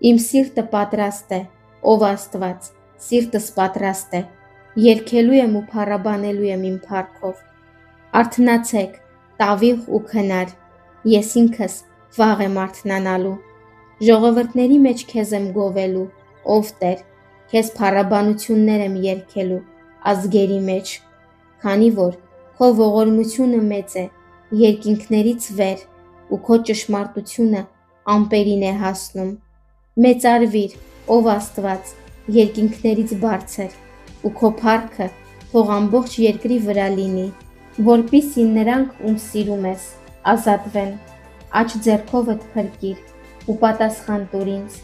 Իմ սիրտը պատրաստ է, ով Աստված, սիրտս պատրաստ է, երգելու եմ ու փառաբանելու եմ իմ փառքով։ Արթնացեք, տավիղ ու քնար, ես ինքս վաղ եմ արթնանալու։ Ժողովրդների մեջ քեզ եմ գովելու, ով Տեր, քեզ փառաբանություններ եմ երգելու ազգերի մեջ, քանի որ քո ողորմությունը մեծ է երկինքներից վեր ու քո ճշմարտությունը ամպերին է հասնում։ Մեծարվիր, ով Աստված, երկինքներից բարձր, ու քո փառքը թող ամբողջ երկրի վրա լինի, որպեսզի նրանք, ում սիրում ես, ազատվեն։ Աջ ձեռքովդ փրկիր ու պատասխան տուր ինձ։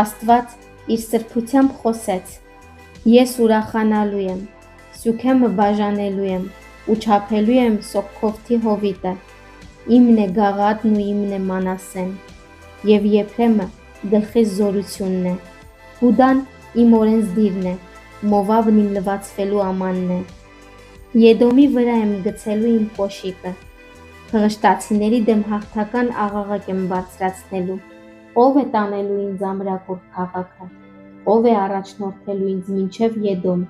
Աստված իր սրբությամբ խոսեց. Ես ուրախանալու եմ, Սյութեմը բաժանելու եմ ու չափելու եմ Սոքքովթի հովիտը։ Իմն է գաղատն ու իմն է Մանասեն, և Եփրեմը գլխիս զորությունն է։ Հուդան իմ օրենսդիրն է, Մովաբն իմ լվացվելու ամանն է։ Եդոմի վրա եմ գցելու իմ կոշիկը, փղշտացիների դեմ հաղթական աղաղակ եմ բարձրացնելու։ Ո՞վ է տանելու ինձ ամրակուրդ քաղաքը, ո՞վ է առաջնորդելու ինձ մինչև Եդոմ,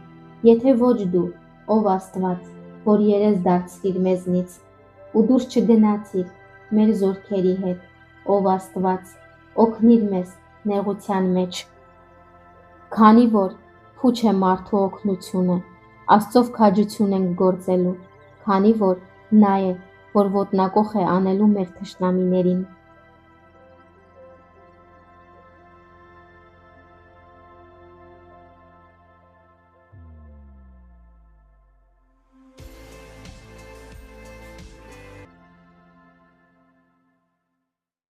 եթե ոչ դու, ով Աստված, որ երես դարձրիր մեզնից, ու դուրս չգնացիր մեր զորքերի հետ, ով Աստված, օգնիր մեզ նեղության մեջ։ Քանի որ փուչ է մարդու օգնությունը, Աստծով քաջություն ենք գործելու, քանի որ նա է, որ ոտնակոխ է անելու մեր թշնամիներին։